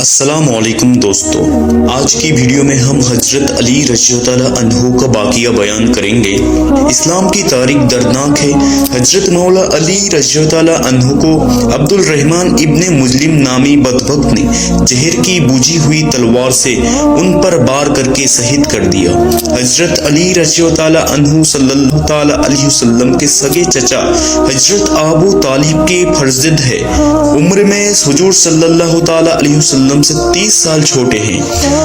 السلام علیکم دوستو، آج کی ویڈیو میں ہم حضرت علی رضی اللہ عنہ کا واقعہ بیان کریں گے۔ اسلام کی تاریخ دردناک ہے۔ حضرت مولا علی رضی اللہ عنہ کو عبد الرحمن ابن مجلم نامی بدبخت نے زہر کی بوجھی ہوئی تلوار سے ان پر بار کر کے شہید کر دیا۔ حضرت علی رضی اللہ عنہ صلی اللہ تعالی علیہ وسلم کے سگے چچا حضرت ابو طالب کے فرزند ہے۔ عمر میں حضور صلی اللہ تعالی علیہ وسلم سے 30 سال چھوٹے ہیں۔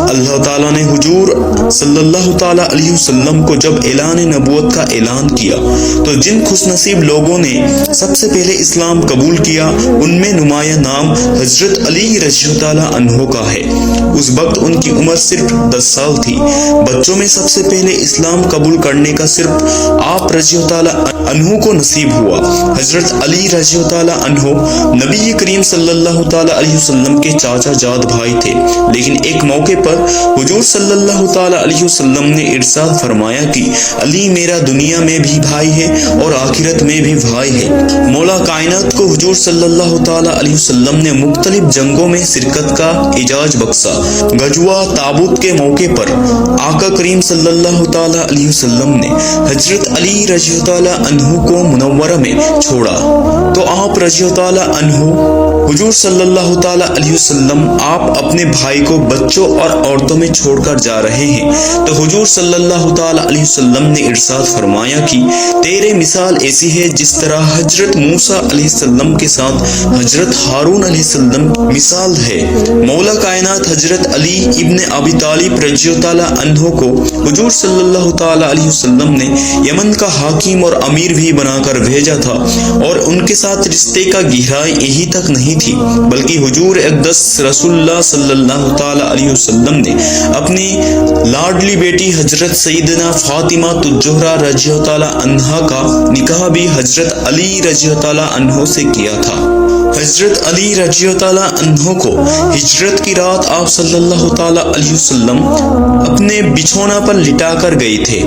اللہ تعالیٰ نے حضور صلی اللہ تعالی علیہ وسلم کو جب اعلان نبوت کا اعلان کیا تو جن خوش نصیب لوگوں نے سب سے پہلے اسلام قبول کیا ان میں نمایاں نام حضرت علی رضی اللہ عنہ کا ہے۔ اس وقت ان کی عمر صرف 10 سال تھی۔ بچوں میں سب سے پہلے اسلام قبول کرنے کا صرف آپ رضی اللہ عنہ کو نصیب ہوا۔ حضرت علی رضی اللہ عنہ نبی کریم صلی اللہ تعالی علیہ وسلم کے چاچا جاد بھائی تھے، لیکن ایک موقع پر حضور صلی اللہ تعالی علیہ وسلم نے ارشاد فرمایا کہ علی میرا دنیا میں بھی بھائی ہے اور آخرت میں بھی بھائی ہے۔ مولا کائنات کو حضور صلی اللہ تعالی علیہ وسلم نے مختلف جنگوں میں شرکت کا اعزاز بخشا۔ غزوہ تابوت کے موقع پر آقا کریم صلی اللہ تعالی علیہ وسلم نے حضرت علی رضی اللہ عنہ کو منورہ میں چھوڑا تو آپ رضی اللہ عنہ حضور صلی اللہ تعالی علیہ وسلم آپ اپنے بھائی کو بچوں اور عورتوں میں چھوڑ کر جا رہے ہیں تو حضور صلی اللہ تعالی علیہ وسلم نے ارشاد فرمایا کہ تیرے مثال ایسی ہے جس طرح حضرت موسیٰ علیہ السلام کے ساتھ حضرت ہارون علیہ السلام مثال ہے۔ مولا کائنات حضرت علی ابن ابی طالب رضی اللہ عنہ کو حضور صلی اللہ تعالی علیہ وسلم نے یمن کا حاکم اور امیر بھی بنا کر بھیجا تھا، اور ان کے ساتھ رشتے کا گہرائی یہی تک نہیں تھی بلکہ حضور اقدس رسول اللہ صلی اللہ تعالی علیہ وسلم نے اپنی لاڈلی بیٹی حضرت سیدنا فاطمہ الزہرا رضی اللہ عنہا کا نکاح بھی حضرت علی رضی اللہ عنہ سے کیا تھا۔ حضرت علی رضی اللہ عنہ کو ہجرت کی رات آپ صلی اللہ تعالی علیہ وسلم اپنے بچھونا پر لٹا کر گئے تھے۔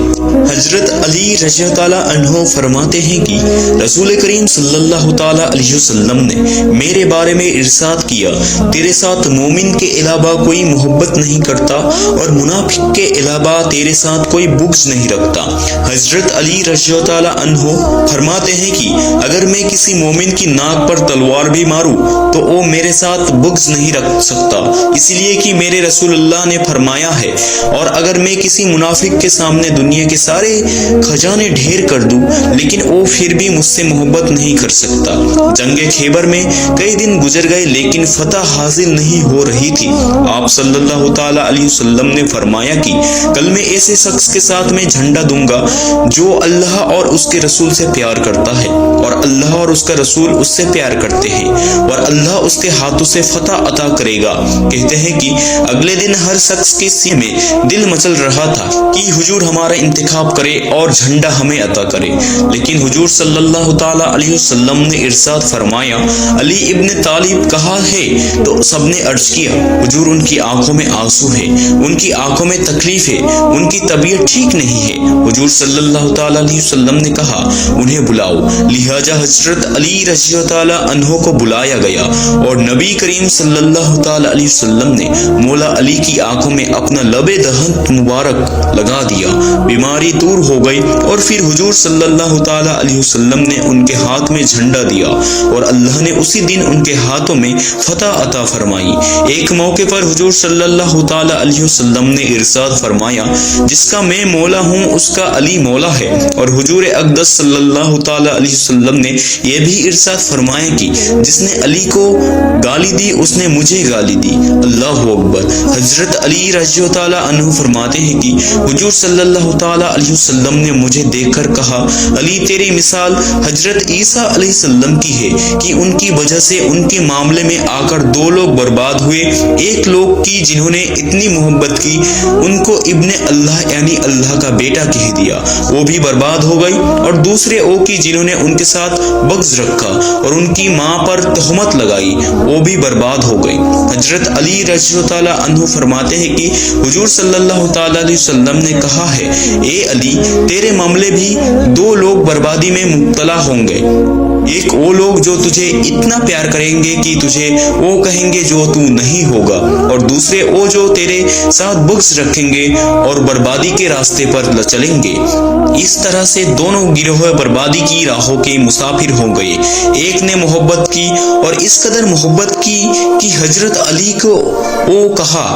حضرت علی رضی اللہ عنہ فرماتے ہیں کہ رسول کریم صلی اللہ تعالی علیہ وسلم نے میرے بارے میں ارشاد کیا، تیرے ساتھ مومن کے علاوہ کوئی محبت نہیں کرتا اور منافق کے علاوہ تیرے ساتھ کوئی بغض نہیں رکھتا۔ حضرت علی رضی اللہ عنہ فرماتے ہیں کہ اگر میں کسی مومن کی ناک پر تلوار بھی ماروں تو وہ میرے ساتھ بغض نہیں رکھ سکتا، اس لیے کہ میرے رسول اللہ نے فرمایا ہے، اور اگر میں کسی منافق کے سامنے دنیا کے سارے خزانے ڈھیر کر دوں لیکن وہ پھر بھی مجھ سے محبت نہیں کر سکتا۔ جنگ خیبر میں کئی دن گزر گئے لیکن فتح حاصل نہیں ہو رہی تھی۔ آپ صلی اللہ تعالی علیہ وسلم نے فرمایا کہ کل میں ایسے شخص کے ساتھ میں جھنڈا دوں گا جو اللہ اور اس کے رسول سے پیار کرتا ہے اور اللہ اور اس کا رسول اس سے پیار کرتے ہیں، اور اللہ اس کے ہاتھوں سے فتح عطا کرے گا۔ کہتے ہیں کہ اگلے دن ہر شخص کے سینے میں دل مچل رہا تھا کہ حضور ہمارا انتخاب کرے اور جھنڈا ہمیں عطا کرے، لیکن حضور صلی اللہ تعالی علیہ وسلم نے ارشاد فرمایا علی ابن طالب کہاں ہے؟ تو سب نے عرض کیا حضور ان کی آنکھوں میں آنسو ہے، ان کی آنکھوں میں تکلیف ہے، ان کی طبیعت ٹھیک نہیں ہے۔ حضور صلی اللہ تعالی علیہ وسلم نے کہا انہیں بلاؤ، لہٰذا حضرت علی رضی اللہ عنہ کو بلایا گیا اور نبی کریم صلی اللہ تعالی علیہ وسلم نے مولا علی کی آنکھوں میں اپنا لب دہن مبارک لگا دیا، بیماری دور ہو گئی، اور پھر حضور صلی اللہ تعالی علیہ وسلم نے ان کے ہاتھ میں جھنڈا دیا اور اللہ نے اسی دن ان کے ہاتھوں میں فتح عطا فرمائی۔ ایک موقع پر حضور صلی اللہ تعالی علیہ وسلم نے ارشاد فرمایا جس کا میں مولا ہوں اس کا علی مولا ہے، اور حضور اقدس صلی اللہ تعالی علیہ وسلم نے یہ بھی ارشاد فرمایا کہ جس نے علی کو گالی دی اس نے مجھے گالی دی۔ اللہ اکبر۔ حضرت علی رضی اللہ عنہ فرماتے ہیں کہ حضور صلی اللہ تعالی علیہ وسلم نے مجھے دیکھ کر کہا علی تیری مثال حضرت عیسیٰ علیہ السلام کی ہے کہ ان کی وجہ سے ان کے معاملے میں آ کر 2 لوگ برباد ہوئے، ایک لوگ کی جنہوں نے اتنی محبت کی ان کو ابن اللہ یعنی اللہ کا بیٹا کہہ دیا، وہ بھی برباد ہو گئی، اور دوسرے وہ کی جنہوں نے ان کے ساتھ بغض رکھا اور ان کی ماں پر تہمت لگائی، وہ بھی برباد ہو گئی۔ حضرت علی رضی اللہ عنہ فرماتے ہیں کہ حضور صلی اللہ تعالی علیہ وسلم نے کہا ہے اے علی تیرے معاملے بھی 2 لوگ بربادی میں مبتلا ہوں گے، ایک وہ لوگ جو تجھے اتنا پیار کریں گے کہ تجھے وہ کہیں گے جو تو نہیں ہوگا، اور دوسرے وہ جو تیرے ساتھ بغض رکھیں گے اور بربادی کے راستے پر چلیں گے۔ اس طرح سے دونوں گروہ بربادی کی راہوں کے مسافر ہو گئے۔ ایک نے محبت کی اور اس قدر محبت کی کہ حضرت علی کو وہ کہا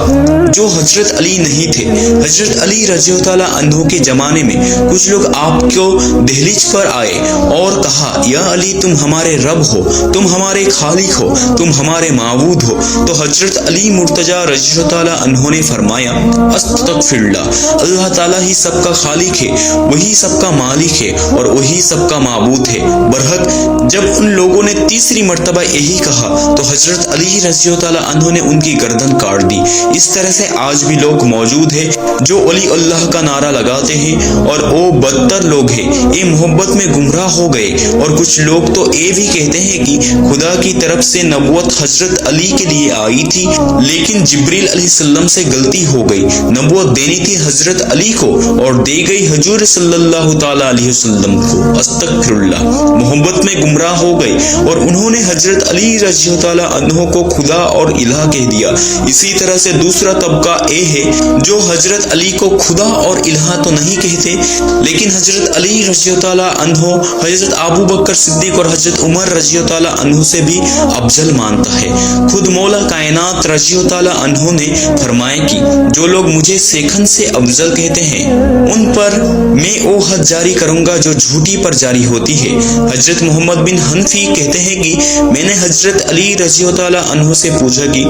جو حضرت علی نہیں تھے۔ حضرت علی رضی اللہ تعالیٰ عنہ کے زمانے میں کچھ لوگ آپ کو دہلیز پر آئے اور کہا، یا علی تم ہمارے رب ہو، تم ہمارے خالق ہو، تم ہمارے معبود ہو۔ تو حضرت علی مرتضی رضی اللہ تعالیٰ عنہ نے فرمایا، استغفر اللہ، اللہ تعالیٰ ہی سب کا خالق ہے، وہی سب کا مالک ہے اور وہی سب کا معبود ہے۔ برحق جب ان لوگوں نے تیسری مرتبہ یہی کہا تو حضرت علی رضی اللہ تعالیٰ عنہ نے ان کی گردن کاٹ دی۔ اس طرح سے آج بھی لوگ موجود ہیں جو ولی اللہ کا نعرہ لگاتے ہیں اور وہ بدتر لوگ ہیں، یہ محبت میں گمراہ ہو گئے۔ اور کچھ لوگ تو یہ بھی کہتے ہیں کہ خدا کی طرف سے نبوت حضرت علی کے لیے آئی تھی، لیکن جبریل علیہ السلام سے غلطی ہو گئی، نبوت دینی تھی حضرت علی کو اور دے گئی حضور صلی اللہ تعالیٰ علیہ وسلم کو۔ استغفر اللہ، محبت میں گمراہ ہو گئے اور انہوں نے حضرت علی رضی اللہ تعالیٰ عنہ کو خدا اور الہ کہہ دیا۔ اسی طرح سے دوسرا طبقہ یہ ہے جو حضرت علی کو خدا اور الہ تو نہیں کہتے، لیکن حضرت علی رضی اللہ تعالیٰ عنہ حضرت ابو بکر صدیق اور حضرت عمر رضی اللہ تعالیٰ عنہ سے بھی افضل مانتا ہے۔ خود مولا کائنات رضی اللہ تعالیٰ عنہ نے فرمایا کہ جو لوگ مجھے سیکھن سے افضل کہتے ہیں ان پر میں وہ حد جاری کروں گا جو جھوٹی پر جاری ہوتی ہے۔ حضرت محمد بن حنفی کہتے ہیں کہ میں نے حضرت علی رضی اللہ تعالیٰ عنہ سے پوچھا کہ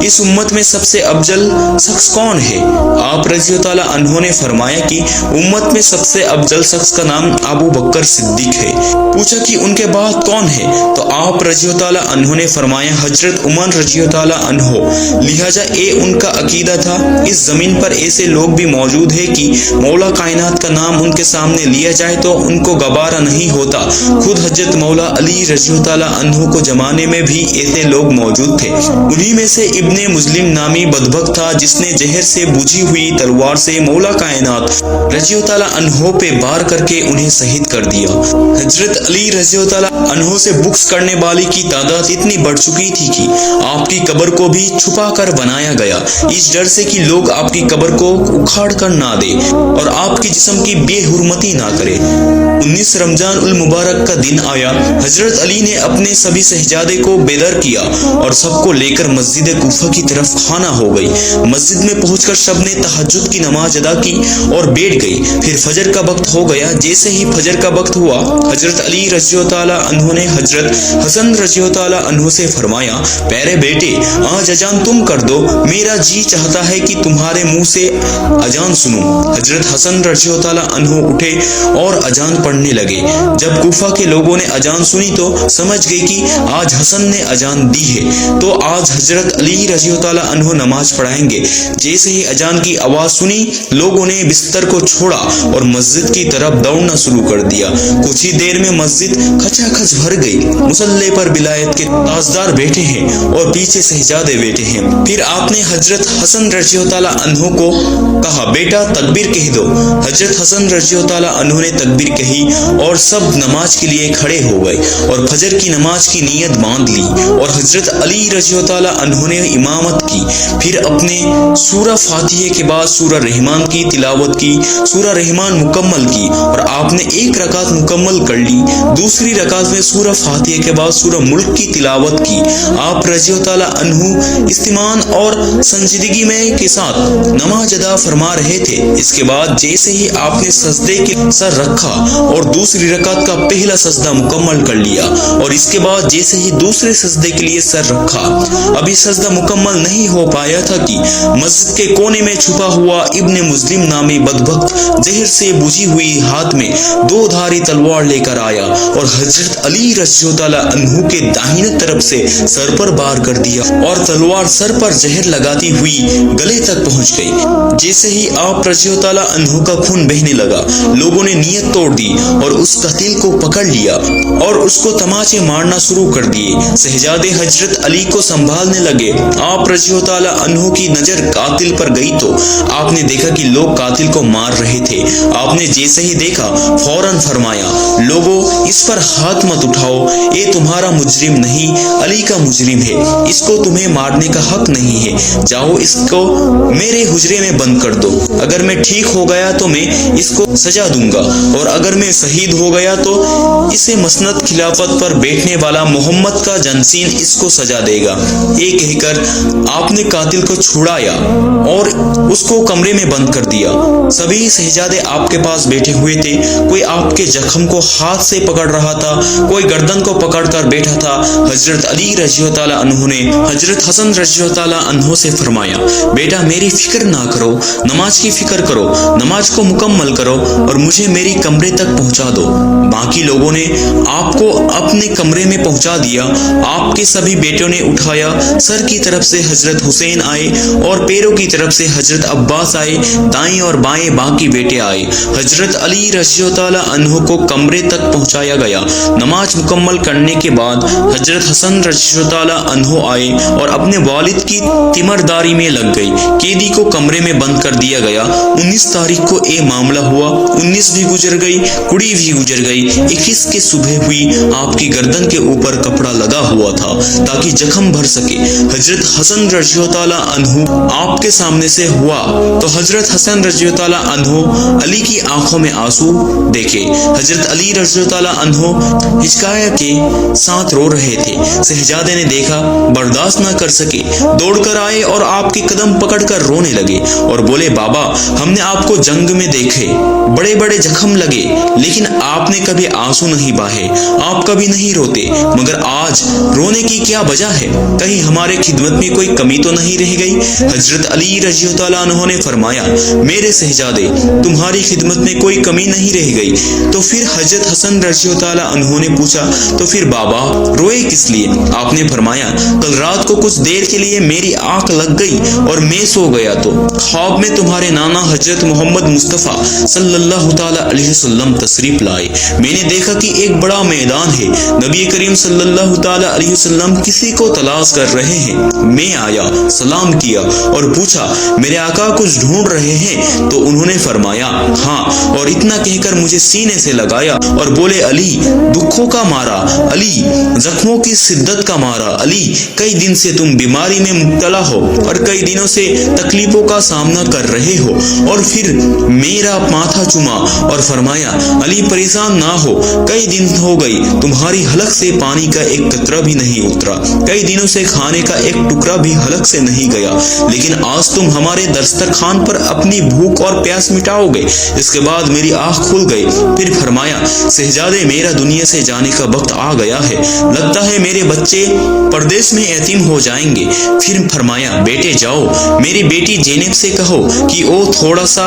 اس امت میں سب سے افضل شخص کون ہے؟ آپ رضی اللہ تعالیٰ عنہ نے فرمایا کہ امت میں سب سے افضل شخص کا نام ابو بکر صدیق ہے۔ پوچھا کہ ان کے بعد کون ہے؟ تو آپ رضی اللہ تعالیٰ عنہ نے فرمایا حضرت عمر رضی اللہ تعالیٰ عنہ۔ لہٰذا یہ ان کا عقیدہ تھا۔ اس زمین پر ایسے لوگ بھی موجود ہیں کہ مولا کائنات کا نام ان کے سامنے لیا جائے تو ان کو گوارا نہیں ہوتا۔ خود حضرت مولا علی رضی اللہ تعالیٰ عنہ کو زمانے میں بھی ایسے لوگ موجود تھے۔ انہی میں سے ابن مسلم نامی بدبخت تھا جس نے زہر سے بجھی ہوئی تلوار سے مولا کائنات رضی اللہ تعالیٰ عنہ پہ وار کر کے انہیں شہید کر دیا۔ حضرت علی رضی اللہ تعالیٰ عنہ سے بغض کرنے والی کی تعداد اتنی بڑھ چکی تھی کہ آپ کی قبر کو بھی چھپا کر بنایا گیا، اس ڈر سے کہ لوگ آپ کی قبر کو اکھاڑ کر نہ دے اور آپ کے جسم کی بے حرمتی نہ کرے۔ 19 رمضان المبارک کا دن آیا، حضرت علی نے اپنے سبھی شہزادے کو بیدار کیا اور سب کو لے کر مسجد کوفہ کی طرف خانہ ہو گئی۔ مسجد میں پہنچ کر سب نے تہجد کی نماز ادا کی اور بیٹھ گئی۔ پھر فجر کا وقت ہو گیا۔ جیسے ہی فجر کا وقت ہوا، حضرت علی رضی اللہ تعالیٰ عنہ نے حضرت حسن رضی اللہ تعالیٰ عنہ سے فرمایا، پیارے بیٹے آج اذان تم کر دو، میرا جی چاہتا ہے کہ تمہارے منہ سے اذان سنوں۔ حضرت حسن رضی اللہ تعالیٰ عنہ اٹھے اور اذان پڑھنے لگے۔ جب کوفہ کے لوگوں نے اذان سنی تو سمجھ گئے کہ آج حسن نے اذان دی ہے تو آج حضرت علی رضی اللہ تعالیٰ عنہ نماز پڑھائیں گے۔ جیسے ہی اذان کی آواز سنی، لوگوں نے بستر کو چھوڑا اور مسجد کی طرف دوڑنا شروع کر دیا۔ کچھ ہی دیر میں مسجد کھچا کھچ بھر گئی۔ مصلی پر ولایت کے تاجدار بیٹھے ہیں اور پیچھے شہزادے بیٹھے ہیں۔ پھر آپ نے حضرت حسن رضی اللہ تعالیٰ عنہ کو کہا، بیٹا تکبیر کہہ دو۔ حضرت حسن رضی اللہ تعالیٰ عنہ نے تکبیر کہی اور سب نماز کے لیے کھڑے ہو گئے اور فجر کی نماز کی نیت باندھ لی اور حضرت علی رضی اللہ تعالیٰ عنہ نے امامت کی۔ پھر اپنے سورہ فاتحہ کے بعد سورہ رحمان کی تلاوت کی۔ سورہ رحمان مکمل کی اور آپ نے ایک رکعت مکمل کر لی۔ دوسری رکعت میں سورہ فاتحہ کے بعد سورہ ملک کی تلاوت کی۔ آپ رضی اللہ تعالیٰ عنہ استمان اور سنجیدگی میں کے ساتھ نماز ادا فرما رہے تھے۔ اس کے بعد جیسے ہی آپ نے سجدے کے سر رکھا اور دوسری رکعت کا پہلا سجدہ مکمل کر لیا اور اس کے بعد جیسے ہی دوسرے سجدے کے لیے سر رکھا، ابھی سجدہ مکمل نہیں ہو پایا تھا کہ مسجد کے کونے میں چھپا ہوا ابن مسلم نامی بدبخت زہر سے بجھی ہوئی ہاتھ میں 2 دھاری تلوار لے کر آیا اور حضرت علی رضی اللہ تعالیٰ عنہ کے داہنے طرف سے سر پر وار کر دیا اور تلوار سر پر زہر لگاتی ہوئی گلے تک پہنچ گئی۔ جیسے ہی آپ رضی اللہ تعالیٰ عنہ کا خون بہنے لگا، لوگوں نے نیت توڑ دی اور اس قاتل کو پکڑ لیا اور اس کو تماچے مارنا شروع کر دیے۔ شہزادے حضرت علی کو سنبھالنے لگے۔ آپ رضی اللہ تعالیٰ عنہ کی نظر قاتل پر گئی تو آپ نے دیکھا کہ لوگ قاتل کو مار رہے تھے۔ آپ نے جیسے ہی دیکھا فوراً فرمایا، لوگوں اس پر ہاتھ مت اٹھاؤ، یہ تمہارا مجرم نہیں، علی کا مجرم ہے، اس کو تمہیں مارنے کا حق نہیں ہے، جاؤ اس کو میرے حجرے میں بند کر دو، اگر میں ٹھیک ہو گیا تو میں اس کو سزا دوں گا، اور اگر میں شہید ہو گیا تو اسے مسند خلافت پر بیٹھنے والا محمد کا جانشین اس کو سزا دے گا۔ یہ کہہ کر آپ نے قاتل کو چھڑایا اور اس کو کمرے میں بند کر دیا۔ سبھی شہزادے آپ کے پاس بیٹھے ہوئے تھے، کوئی آپ کے زخم کو ہاتھ سے پکڑ رہا تھا، کوئی گردن کو پکڑ کر بیٹھا تھا۔ حضرت علی رضی اللہ تعالیٰ عنہ نے حضرت حسن رضی اللہ تعالیٰ عنہ سے فرمایا، بیٹا میری فکر نہ کرو، نماز کی فکر کرو، نماز کو مکمل کرو اور مجھے میری کمرے تک پہنچا دو۔ باقی لوگوں نے آپ کو اپنے کمرے میں پہنچا دیا۔ آپ کے سبھی بیٹوں نے اٹھایا، سر کی طرف سے حضرت حسین آئے اور پیروں کی طرف سے حضرت عباس آئے، دائیں اور بائیں باقی بیٹے آئے۔ حضرت علی رضی اللہ تعالیٰ عنہ کو کمرے تک پہنچایا گیا۔ نماز مکمل کرنے کے بعد حضرت حسن رضی اللہ تعالیٰ عنہ آئے اور اپنے والد کی تیمارداری میں لگ گئی۔ قیدی کو کمرے میں بند کر دیا گیا۔ 19 تاریخ کو یہ معاملہ ہوا، 19 بھی گزر گئی، 20 بھی گزر گئی، 21 کی صبح ہوئی۔ آپ کی گردن کے اوپر کپڑا لگا ہوا تھا تاکہ زخم بھر سکے۔ حضرت حسن رضی اللہ تعالیٰ عنہ آپ کے سامنے سے ہوا تو حضرت حسن رضی اللہ تعالیٰ عنہ علی کی آنکھوں میں آنسو دیکھے۔ حضرت علی رضی اللہ تعالیٰ عنہ ہچکایا کے ساتھ رو رہے تھے۔ شہزادے نے دیکھا، برداشت نہ کر سکے، دوڑ کر آئے اور آپ کے قدم پکڑ کر رونے لگے اور بولے، بابا ہم نے آپ کو جنگ میں دیکھے، بڑے بڑے زخم لگے، لیکن آپ نے کبھی آنسو نہیں بہائے، آپ کبھی نہیں روتے، مگر آج رونے کی کیا وجہ ہے؟ کہیں ہمارے خدمت میں کوئی کمی تو نہیں رہ گئی؟ حضرت علی رضی اللہ تعالیٰ عنہ نے فرمایا، میرے شہزادے تمہاری خدمت میں کوئی کمی نہیں رہ گئی۔ تو پھر حضرت حسن رضی اللہ تعالیٰ عنہ نے پوچھا، تو پھر بابا روئے کس لیے؟ آپ نے فرمایا، کل رات کو کچھ دیر کے لیے میری آنکھ لگ گئی اور میں سو گیا تو خواب میں تمہارے نانا حضرت محمد مصطفیٰ صلی اللہ تعالیٰ علیہ وسلم تشریف لائے۔ میں نے دیکھا کہ ایک بڑا میدان ہے، نبی کریم صلی اللہ تعالیٰ علیہ وسلم کسی کو تلاش کر رہے ہیں۔ میں آیا، سلام کیا اور پوچھا، میرے آقا کچھ ڈھونڈ رہے ہیں؟ تو انہوں نے فرمایا ہاں، اور اتنا کہہ کر مجھے سینے سے لگایا اور بولے، علی دکھوں کا مارا، علی زخموں کی شدت کا مارا، علی کئی دن سے تم بیماری میں مبتلا ہو اور کئی دنوں سے تکلیفوں کا سامنا کر رہے ہو۔ اور پھر میرا ماتھا چوما اور فرمایا، علی پریشان نہ ہو، کئی دن ہو گئی تمہاری حلق سے پانی کا ایک قطرہ بھی نہیں اترا، کئی دنوں سے کھانے کا ایک ٹکڑا بھی حلق سے نہیں گیا، لیکن آج تم ہمارے دسترخوان پر اپنی بھوک اور پیاس مٹاؤ گے۔ اس کے بعد میری آنکھ کھل گئی۔ پھر فرمایا، شہزادے میرا دنیا سے جانے کا وقت آ گیا ہے، لگتا ہے میرے بچے پردیس میں یتیم ہو جائیں گے۔ پھر فرمایا، بیٹے جاؤ، میری بیٹی زینب سے کہو کہ وہ تھوڑا سا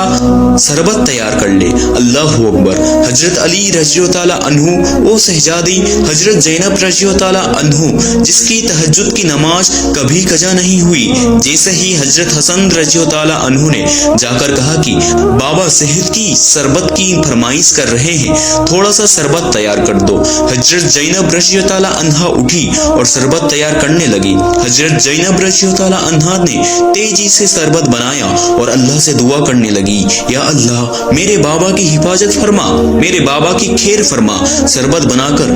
شربت تیار کر لے۔ اللہ اکبر۔ حضرت علی رضی اللہ تعالیٰ عنہ وہ شہزادی حضرت زینب رضی اللہ تعالیٰ عنہ جس کی تہجد کی نماز کبھی قضا نہیں ہوئی، جیسے ہی حضرت حسن رضی اللہ تعالیٰ عنہ نے جا کر کہا کہ بابا صحت کی شربت کی فرمائش کر رہے ہیں، تھوڑا سا شربت تیار کر دو۔ حضرت زینب رضی اللہ تعالیٰ عنہا اٹھی اور شربت تیار کرنے لگی۔ حضرت زینب رضی اللہ تعالیٰ عنہا نے تیزی سے شربت بنایا اور اللہ سے دعا کرنے لگی، یا اللہ میرے بابا کی حفاظت فرما، میرے بابا کی خیر فرما۔ شربت بنا کر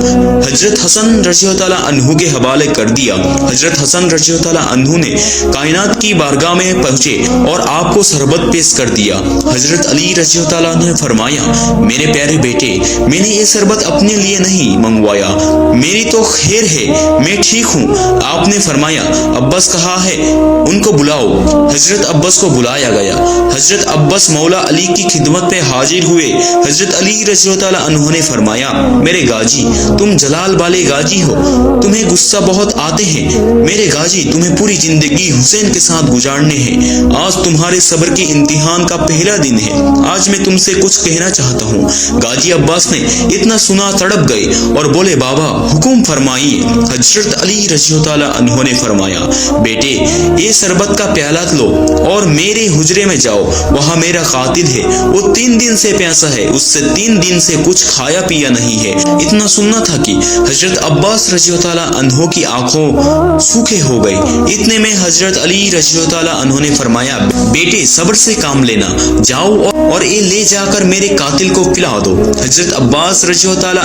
حضرت حسن رضی اللہ تعالیٰ عنہ کے حوالے کر دیا۔ حضرت حسن رضی اللہ تعالیٰ عنہ نے کائنات کی بارگاہ میں پہنچے اور آپ کو شربت پیش کر دیا۔ حضرت علی رضی اللہ تعالیٰ نے فرمایا، میرے پیارے بیٹے، میں نے یہ شربت اپنے لیے نہیں منگوایا، میری تو خیر ہے، میں ٹھیک ہوں۔ آپ نے فرمایا، عباس کہاں ہے؟ ان کو بلاؤ۔ حضرت عباس کو بلایا گیا۔ حضرت عباس مولا علی کی خدمت پہ حاضر ہوئے۔ حضرت علی رضی اللہ تعالیٰ عنہ نے فرمایا، میرے غازی، تم جلال والے غازی ہو، تمہیں غصہ بہت آتے ہیں۔ میرے غازی، تمہیں پوری زندگی حسین کے ساتھ گزارنے ہیں۔ آج تمہارے صبر کے امتحان کا پہلا دن ہے۔ آج میں تم سے کچھ کہنا چاہتا ہوں۔ غازی عباس نے اتنا سنا تڑپ گئے اور بولے، بابا حکم فرمائیے۔ حضرت علی رضی اللہ تعالیٰ عنہ نے فرمایا، بیٹے یہ شربت کا پیالہ لو اور میرے حجرے میں جاؤ، وہاں میرا قاتل ہے، وہ 3 دن سے پیاسا ہے، اس سے 3 دن سے کچھ کھایا پیا نہیں ہے۔ اتنا سننا تھا کہ حضرت عباس رضی اللہ تعالیٰ عنہ کی آنکھوں سوکھے ہو گئی۔ اتنے میں حضرت علی رضی اللہ تعالیٰ عنہ نے فرمایا، بیٹے صبر سے کام لینا، جاؤ اور یہ لے جا کر میرے قاتل کو پلا دو۔ حضرت عباس رضی اللہ تعالیٰ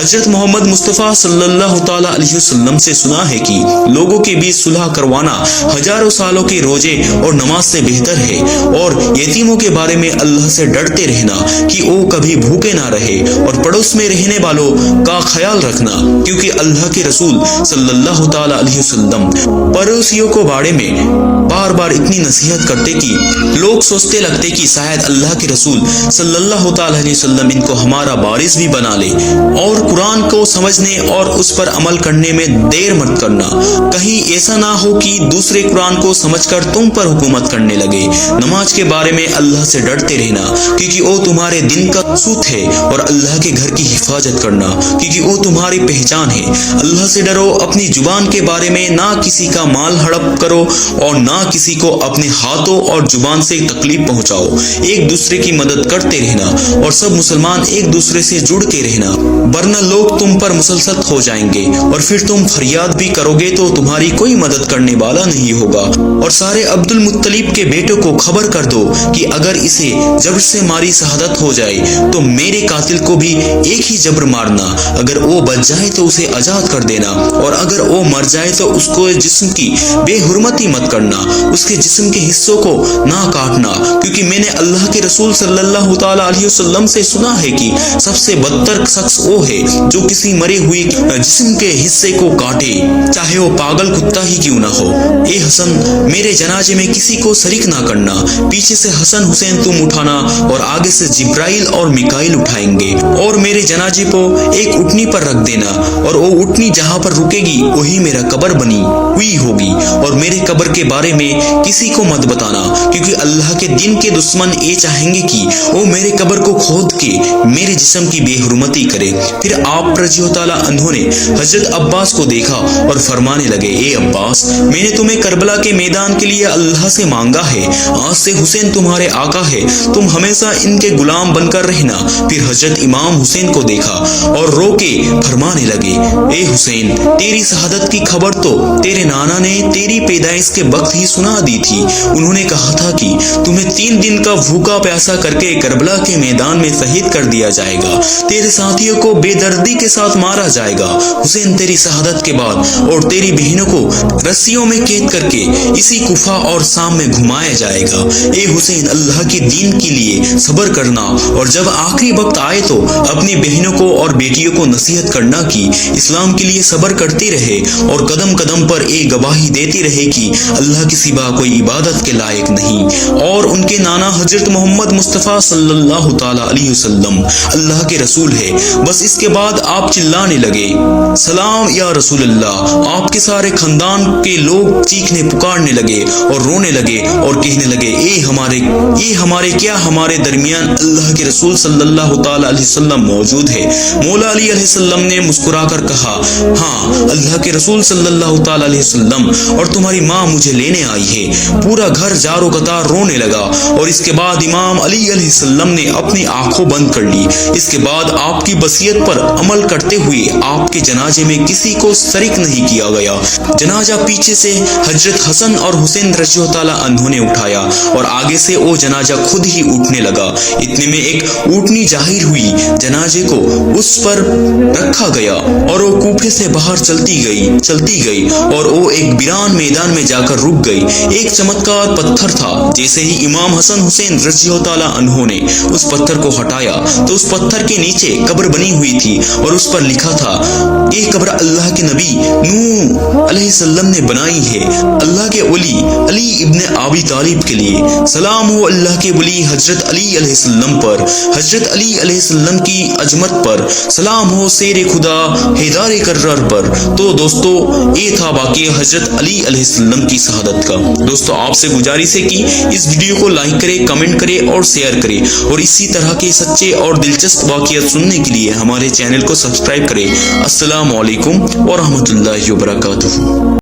حضرت محمد مصطفیٰ صلی اللہ تعالیٰ علیہ وسلم سے سنا ہے کہ لوگوں کے بیچ صلح کروانا ہزاروں سالوں کے روزے اور نماز سے بہتر ہے، اور یتیموں کے بارے میں اللہ سے ڈرتے رہنا کہ وہ کبھی بھوکے نہ رہے، اور پڑوس میں رہنے والوں کا خیال رکھنا، کیونکہ اللہ کے رسول صلی اللہ تعالیٰ علیہ وسلم پڑوسیوں کو بارے میں بار بار اتنی نصیحت کرتے کہ لوگ سوچتے لگتے کہ شاید اللہ کے رسول صلی اللہ تعالیٰ علیہ وسلم ان کو ہمارا وارث بھی بنا لے۔ اور قرآن کو سمجھنے اور اس پر عمل کرنے میں دیر مت کرنا، کہیں ایسا نہ ہو کہ دوسرے قرآن کو سمجھ کر تم پر حکومت کرنے لگے۔ نماز کے بارے میں اللہ سے ڈرتے رہنا، کیونکہ وہ تمہارے دن کا ستون ہے، اور اللہ کے گھر کی حفاظت کرنا، کیونکہ وہ تمہاری پہچان ہے۔ اللہ سے ڈرو، اپنی زبان کے بارے میں نہ کسی کا مال ہڑپ کرو اور نہ کسی کو اپنے ہاتھوں اور زبان سے تکلیف پہنچاؤ۔ ایک دوسرے کی مدد کرتے رہنا، اور سب مسلمان ایک دوسرے سے جڑ کے رہنا، ورنہ لوگ تم پر مسلط ہو جائیں گے، اور پھر تم فریاد بھی کرو گے تو تمہاری کوئی مدد کرنے والا نہیں ہوگا۔ اور سارے عبد المطلب کے بیٹوں کو خبر کر دو کہ اگر اسے جبر سے ماری شہادت ہو جائے تو میرے قاتل کو بھی ایک ہی جبر مارنا، اگر وہ بچ جائے تو اسے آزاد کر دینا، اور اگر وہ مر جائے تو اس کو جسم کی بے حرمتی مت کرنا، اس کے جسم کے حصوں کو نہ کاٹنا، کیونکہ میں نے اللہ کے رسول صلی اللہ تعالیٰ علیہ وسلم سے سنا ہے کہ سب سے بدتر شخص وہ ہے جو کسی مرے ہوئی جسم کے حصے کو کاٹے، چاہے وہ پاگل کتا ہی کیوں نہ ہو۔ اے حسن، میرے جنازے میں کسی کو شریک نہ کرنا، پیچھے سے حسن حسین تم اٹھانا اور آگے سے جبرائیل اور میکائیل اٹھائیں گے، اور میرے جنازے کو ایک اٹھنی پر رکھ دینا، اور وہ اٹھنی جہاں پر رکے گی وہی میرا قبر بنی ہوئی ہوگی، اور میرے قبر کے بارے میں کسی کو مت بتانا، کیونکہ اللہ کے دین کے دشمن یہ چاہیں گے کہ وہ میرے قبر کو کھود کے میرے جسم کی بے حرمتی کرے۔ پھر آپ رضی اللہ تعالیٰ عنہ نے حضرت عباس کو دیکھا اور فرمانے لگے، اے عباس، میں نے تمہیں کربلا کے میدان کے لیے اللہ سے مانگا ہے، آج سے حسین تمہارے آقا ہے، تم ہمیشہ ان کے غلام بن کر رہنا۔ پھر حضرت امام حسین کو دیکھا اور رو کے فرمانے لگے، اے حسین، تیری شہادت کی خبر تو تیرے نانا نے تیری پیدائش کے وقت ہی سنا دی تھی، انہوں نے کہا تھا کہ تمہیں 3 دن کا بھوکا پیاسا کر کے کربلا کے میدان میں شہید کر دیا جائے گا، تیرے ساتھیوں کو بے دردی کے ساتھ مارا جائے گا۔ حسین، تیری شہادت کے بعد اور تیری بہنوں کو رسیوں میں قید کر کے اسی کوفہ اور شام میں گھمایا جائے گا۔ اے حسین، اللہ کے دین کے لیے صبر کرنا، اور جب آخری وقت آئے تو اپنی بہنوں کو اور بیٹیوں کو نصیحت کرنا کہ اسلام کے لیے صبر کرتی رہے، اور قدم قدم پر ایک گواہی دیتی رہے کہ اللہ کے سوا کوئی عبادت کے لائق نہیں، اور ان کے نانا حضرت محمد مصطفیٰ صلی اللہ تعالیٰ علیہ وسلم اللہ کے رسول ہے۔ بس اس کے بعد آپ چلانے لگے، سلام یا رسول اللہ۔ آپ کے سارے خاندان کے لوگ چیخنے پکارنے لگے اور رونے لگے اور کہنے لگے، اے ہمارے کیا ہمارے درمیان اللہ کے رسول صلی اللہ تعالیٰ علیہ وسلم موجود ہے؟ مولا علی علیہ السلام نے مسکرا کر کہا، ہاں، اللہ کے رسول صلی اللہ تعالیٰ علیہ وسلم اور تمہاری ماں مجھے لینے آئی ہے۔ پورا گھر جار و قطار رونے لگا، اور اس کے بعد امام علی علیہ السلام نے اپنی آنکھوں بند کر لی۔ اس کے بعد آپ کی وصیت پر عمل کرتے ہوئے آپ کے جنازے میں کسی کو شریک نہیں کیا گیا۔ جنازہ پیچھے سے حضرت حسن اور حسین رضی اللہ تعالیٰ عنہ نے اٹھایا، اور آگے سے وہ جنازہ خود ہی اٹھنے لگا۔ اتنے میں ایک اونٹنی ظاہر ہوئی، جنازے کو اس پر رکھا گیا، اور وہ کوفے سے باہر چلتی گئی، اور وہ ایک ویران میدان میں جا کر رک گئی۔ ایک چمتکار پتھر تھا، جیسے ہی امام حسن حسین رضی اللہ تعالیٰ عنہ نے اس پتھر کو ہٹایا تو اس پتھر کے نیچے قبر بنی ہوئی تھی، اور اس پر لکھا تھا، یہ قبر اللہ کے نبی نوح علیہ السلام نے بنائی ہے، اللہ کے ولی علی ابن ابی طالب کے لیے۔ سلام ہو اللہ کے ولی حضرت علی علیہ السلام پر، حضرت علی علیہ السلام کی عظمت پر، سلام ہو شیر خدا حیدر کرار پر۔ تو دوستو، یہ تھا واقعہ حضرت علی علیہ السلام کی شہادت کا۔ دوستو، آپ سے گزارش ہے کہ اس ویڈیو کو لائک کرے، کمنٹ کرے اور شیئر کرے، اور اسی طرح کے سچے اور دلچسپ واقعات سننے کے لیے ہمارے چینل کو سبسکرائب کرے۔ السلام علیکم ورحمۃ اللہ وبرکاتہ۔